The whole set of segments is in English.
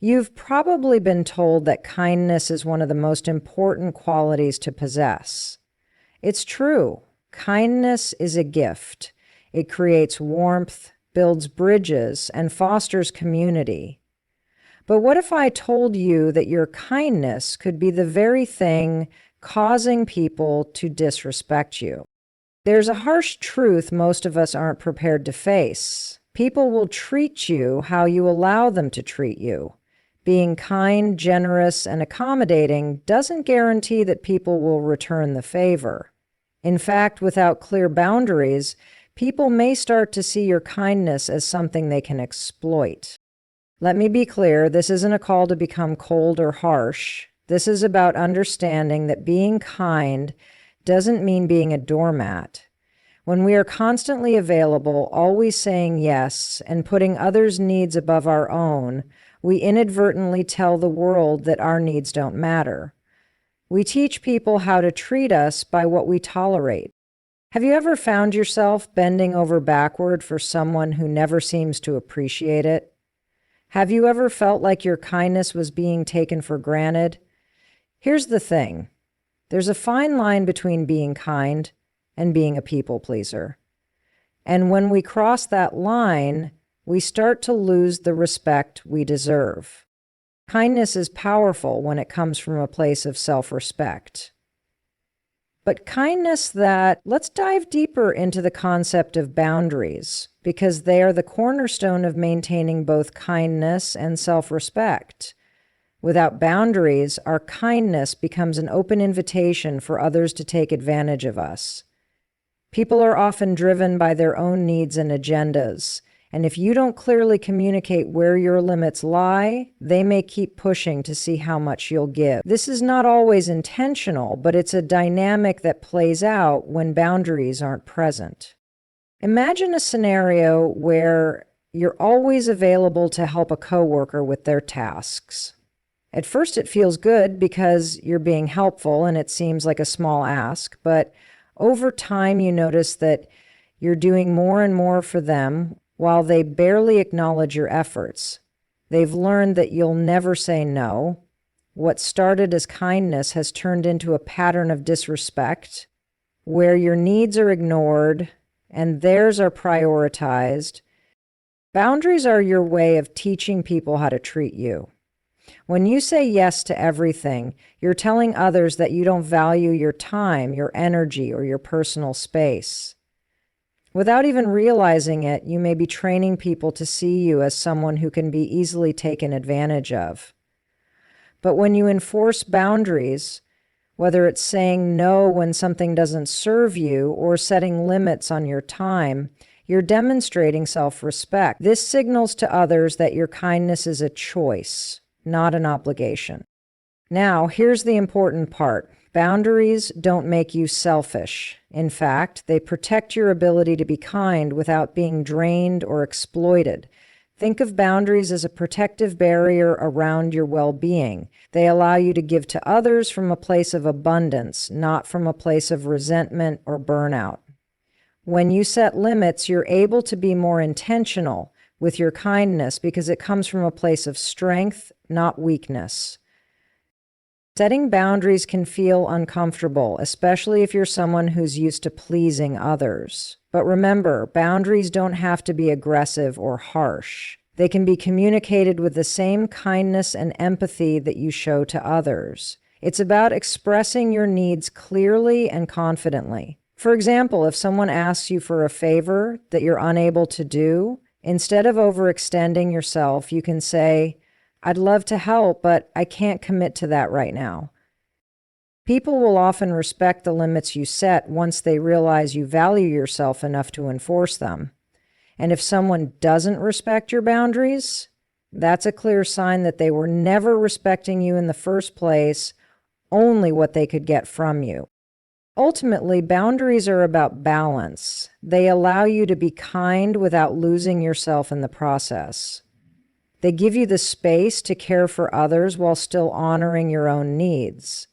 You've probably been told that kindness is one of the most important qualities to possess. It's true. Kindness is a gift. It creates warmth, builds bridges, and fosters community. But what if I told you that your kindness could be the very thing causing people to disrespect you? There's a harsh truth most of us aren't prepared to face. People will treat you how you allow them to treat you. Being kind, generous, and accommodating doesn't guarantee that people will return the favor. In fact, without clear boundaries, people may start to see your kindness as something they can exploit. Let me be clear, this isn't a call to become cold or harsh. This is about understanding that being kind doesn't mean being a doormat. When we are constantly available, always saying yes, and putting others' needs above our own, we inadvertently tell the world that our needs don't matter. We teach people how to treat us by what we tolerate. Have you ever found yourself bending over backward for someone who never seems to appreciate it? Have you ever felt like your kindness was being taken for granted? Here's the thing. There's a fine line between being kind and being a people pleaser. And when we cross that line, we start to lose the respect we deserve. Kindness is powerful when it comes from a place of self-respect. But let's dive deeper into the concept of boundaries, because they are the cornerstone of maintaining both kindness and self-respect. Without boundaries, our kindness becomes an open invitation for others to take advantage of us. People are often driven by their own needs and agendas, and if you don't clearly communicate where your limits lie, they may keep pushing to see how much you'll give. This is not always intentional, but it's a dynamic that plays out when boundaries aren't present. Imagine a scenario where you're always available to help a coworker with their tasks. At first it feels good because you're being helpful and it seems like a small ask, but over time you notice that you're doing more and more for them while they barely acknowledge your efforts. They've learned that you'll never say no. What started as kindness has turned into a pattern of disrespect, where your needs are ignored and theirs are prioritized. Boundaries are your way of teaching people how to treat you. When you say yes to everything, you're telling others that you don't value your time, your energy, or your personal space. Without even realizing it, you may be training people to see you as someone who can be easily taken advantage of. But when you enforce boundaries, whether it's saying no when something doesn't serve you or setting limits on your time, you're demonstrating self-respect. This signals to others that your kindness is a choice, not an obligation. Now, here's the important part. Boundaries don't make you selfish. In fact, they protect your ability to be kind without being drained or exploited. Think of boundaries as a protective barrier around your well-being. They allow you to give to others from a place of abundance, not from a place of resentment or burnout. When you set limits, you're able to be more intentional with your kindness because it comes from a place of strength, not weakness. Setting boundaries can feel uncomfortable, especially if you're someone who's used to pleasing others. But remember, boundaries don't have to be aggressive or harsh. They can be communicated with the same kindness and empathy that you show to others. It's about expressing your needs clearly and confidently. For example, if someone asks you for a favor that you're unable to do, instead of overextending yourself, you can say, "I'd love to help, but I can't commit to that right now." People will often respect the limits you set once they realize you value yourself enough to enforce them. And if someone doesn't respect your boundaries, that's a clear sign that they were never respecting you in the first place, only what they could get from you. Ultimately, boundaries are about balance. They allow you to be kind without losing yourself in the process. They give you the space to care for others while still honoring your own needs.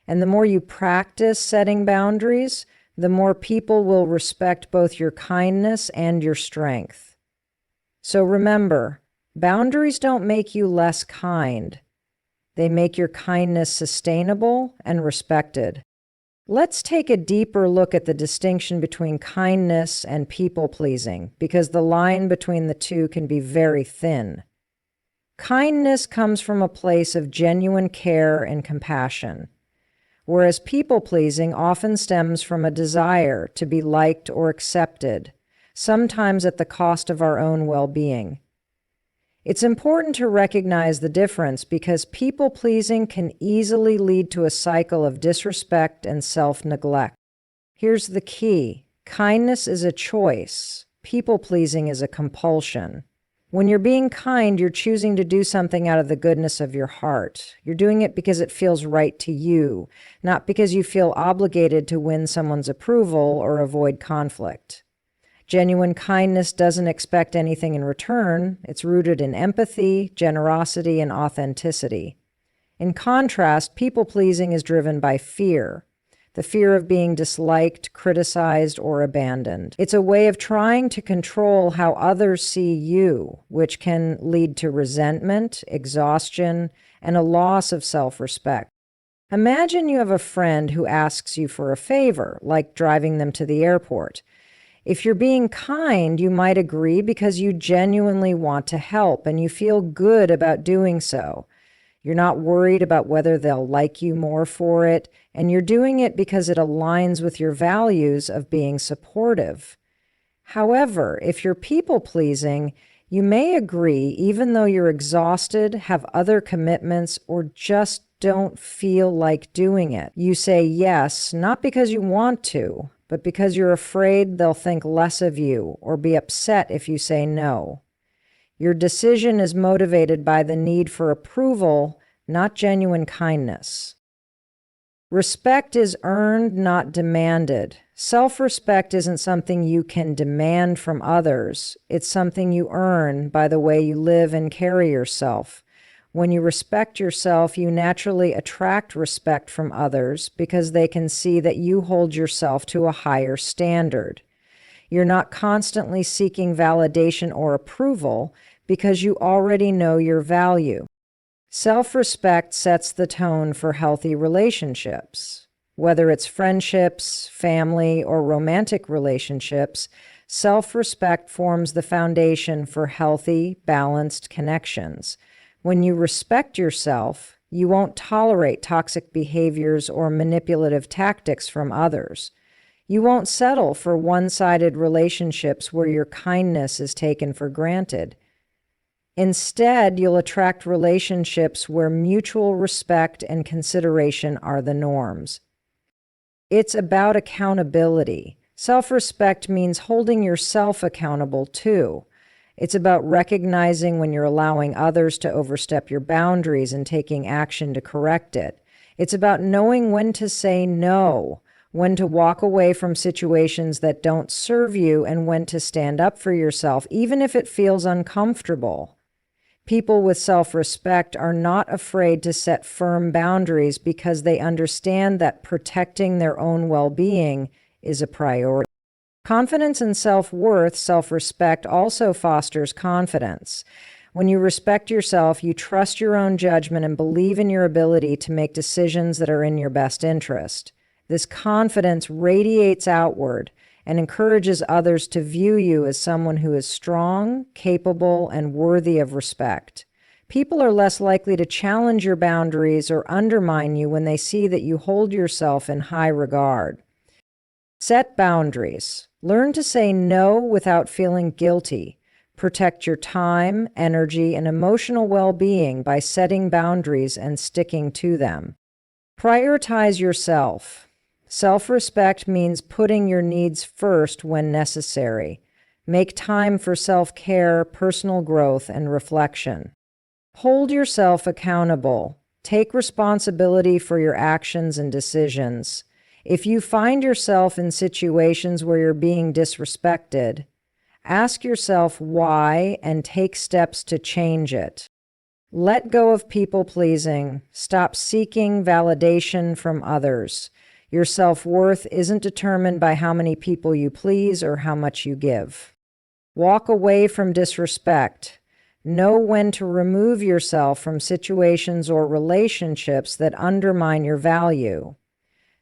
And the more you practice setting boundaries, the more people will respect both your kindness and your strength. So remember, Boundaries don't make you less kind. They make your kindness sustainable and respected. Let's take a deeper look at the distinction between kindness and people-pleasing, because the line between the two can be very thin. Kindness comes from a place of genuine care and compassion, whereas people-pleasing often stems from a desire to be liked or accepted, sometimes at the cost of our own well-being. It's important to recognize the difference because people-pleasing can easily lead to a cycle of disrespect and self-neglect. Here's the key. Kindness is a choice. People-pleasing is a compulsion. When you're being kind, you're choosing to do something out of the goodness of your heart. You're doing it because it feels right to you, not because you feel obligated to win someone's approval or avoid conflict. Genuine kindness doesn't expect anything in return. It's rooted in empathy, generosity, and authenticity. In contrast, people-pleasing is driven by fear, the fear of being disliked, criticized, or abandoned. It's a way of trying to control how others see you, which can lead to resentment, exhaustion, and a loss of self-respect. Imagine you have a friend who asks you for a favor, like driving them to the airport. If you're being kind, you might agree because you genuinely want to help and you feel good about doing so. You're not worried about whether they'll like you more for it, and you're doing it because it aligns with your values of being supportive. However, if you're people-pleasing, you may agree even though you're exhausted, have other commitments, or just don't feel like doing it. You say yes, not because you want to, but because you're afraid they'll think less of you or be upset if you say no. Your decision is motivated by the need for approval, not genuine kindness. Respect is earned, not demanded. Self-respect isn't something you can demand from others. It's something you earn by the way you live and carry yourself. When you respect yourself, you naturally attract respect from others because they can see that you hold yourself to a higher standard. You're not constantly seeking validation or approval because you already know your value. Self-respect sets the tone for healthy relationships. Whether it's friendships, family, or romantic relationships, self-respect forms the foundation for healthy, balanced connections. When you respect yourself, you won't tolerate toxic behaviors or manipulative tactics from others. You won't settle for one-sided relationships where your kindness is taken for granted. Instead, you'll attract relationships where mutual respect and consideration are the norms. It's about accountability. Self-respect means holding yourself accountable too. It's about recognizing when you're allowing others to overstep your boundaries and taking action to correct it. It's about knowing when to say no, when to walk away from situations that don't serve you, and when to stand up for yourself, even if it feels uncomfortable. People with self-respect are not afraid to set firm boundaries because they understand that protecting their own well-being is a priority. Confidence and self-worth, self-respect also fosters confidence. When you respect yourself, you trust your own judgment and believe in your ability to make decisions that are in your best interest. This confidence radiates outward and encourages others to view you as someone who is strong, capable, and worthy of respect. People are less likely to challenge your boundaries or undermine you when they see that you hold yourself in high regard. Set boundaries. Learn to say no without feeling guilty. Protect your time, energy, and emotional well-being by setting boundaries and sticking to them. Prioritize yourself. Self-respect means putting your needs first when necessary. Make time for self-care, personal growth, and reflection. Hold yourself accountable. Take responsibility for your actions and decisions. If you find yourself in situations where you're being disrespected, ask yourself why and take steps to change it. Let go of people-pleasing. Stop seeking validation from others. Your self-worth isn't determined by how many people you please or how much you give. Walk away from disrespect. Know when to remove yourself from situations or relationships that undermine your value.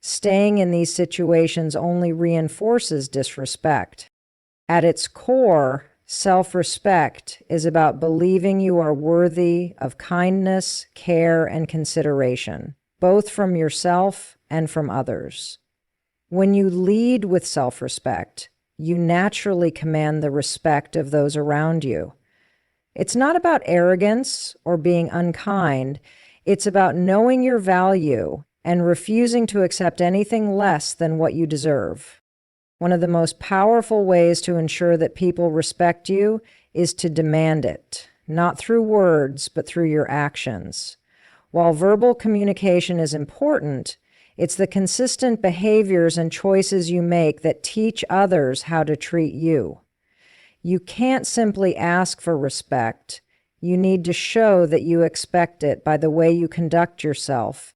Staying in these situations only reinforces disrespect. At its core, self-respect is about believing you are worthy of kindness, care, and consideration, both from yourself and from others. When you lead with self-respect, you naturally command the respect of those around you. It's not about arrogance or being unkind. It's about knowing your value and refusing to accept anything less than what you deserve. One of the most powerful ways to ensure that people respect you is to demand it, not through words, but through your actions. While verbal communication is important, it's the consistent behaviors and choices you make that teach others how to treat you. You can't simply ask for respect. You need to show that you expect it by the way you conduct yourself.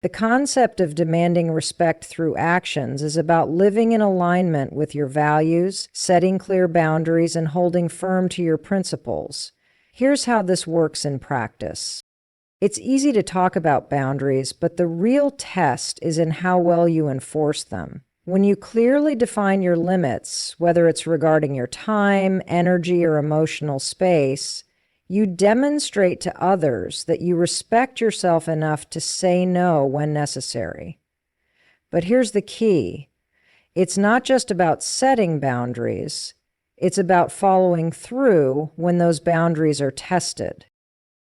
The concept of demanding respect through actions is about living in alignment with your values, setting clear boundaries, and holding firm to your principles. Here's how this works in practice. It's easy to talk about boundaries, but the real test is in how well you enforce them. When you clearly define your limits, whether it's regarding your time, energy, or emotional space, you demonstrate to others that you respect yourself enough to say no when necessary. But here's the key. It's not just about setting boundaries. It's about following through when those boundaries are tested.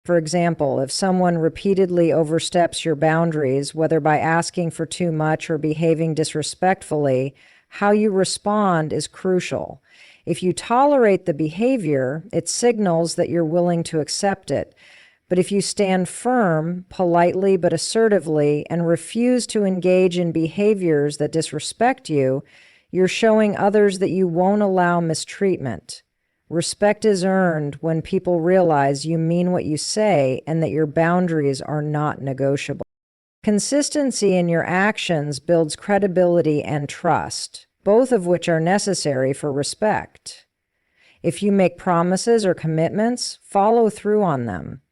For example, if someone repeatedly oversteps your boundaries, whether by asking for too much or behaving disrespectfully, how you respond is crucial. If you tolerate the behavior, it signals that you're willing to accept it. But if you stand firm, politely but assertively, and refuse to engage in behaviors that disrespect you, you're showing others that you won't allow mistreatment. Respect is earned when people realize you mean what you say and that your boundaries are not negotiable. Consistency in your actions builds credibility and trust, both of which are necessary for respect. If you make promises or commitments, follow through on them.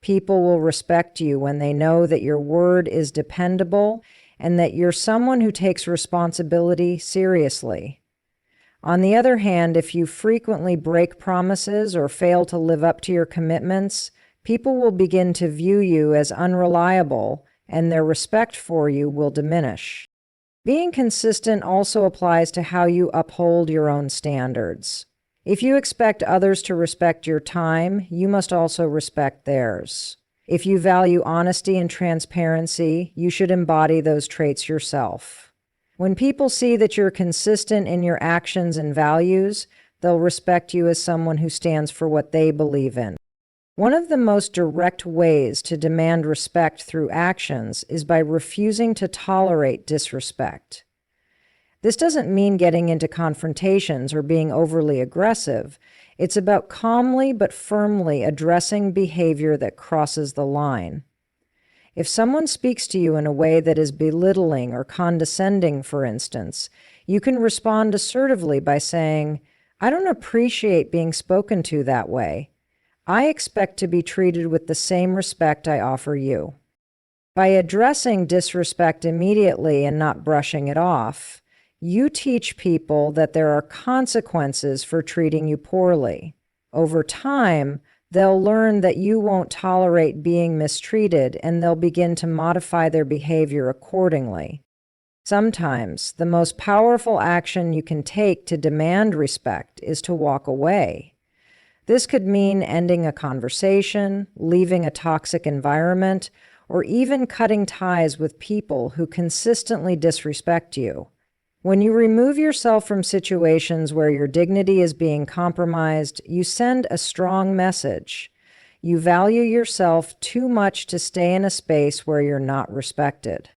People will respect you when they know that your word is dependable and that you're someone who takes responsibility seriously. On the other hand, if you frequently break promises or fail to live up to your commitments, people will begin to view you as unreliable, and their respect for you will diminish. Being consistent also applies to how you uphold your own standards. If you expect others to respect your time, you must also respect theirs. If you value honesty and transparency, you should embody those traits yourself. When people see that you're consistent in your actions and values, they'll respect you as someone who stands for what they believe in. One of the most direct ways to demand respect through actions is by refusing to tolerate disrespect. This doesn't mean getting into confrontations or being overly aggressive. It's about calmly but firmly addressing behavior that crosses the line. If someone speaks to you in a way that is belittling or condescending, for instance, you can respond assertively by saying, "I don't appreciate being spoken to that way. I expect to be treated with the same respect I offer you." By addressing disrespect immediately and not brushing it off, you teach people that there are consequences for treating you poorly. Over time, they'll learn that you won't tolerate being mistreated, and they'll begin to modify their behavior accordingly. Sometimes, the most powerful action you can take to demand respect is to walk away. This could mean ending a conversation, leaving a toxic environment, or even cutting ties with people who consistently disrespect you. When you remove yourself from situations where your dignity is being compromised, you send a strong message. You value yourself too much to stay in a space where you're not respected.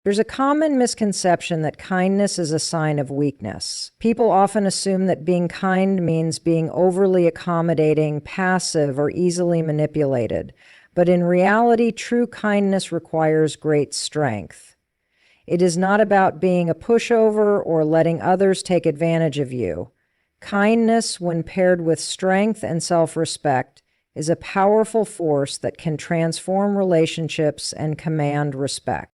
There's a common misconception that kindness is a sign of weakness. People often assume that being kind means being overly accommodating, passive, or easily manipulated. But in reality, true kindness requires great strength. It is not about being a pushover or letting others take advantage of you. Kindness, when paired with strength and self-respect, is a powerful force that can transform relationships and command respect.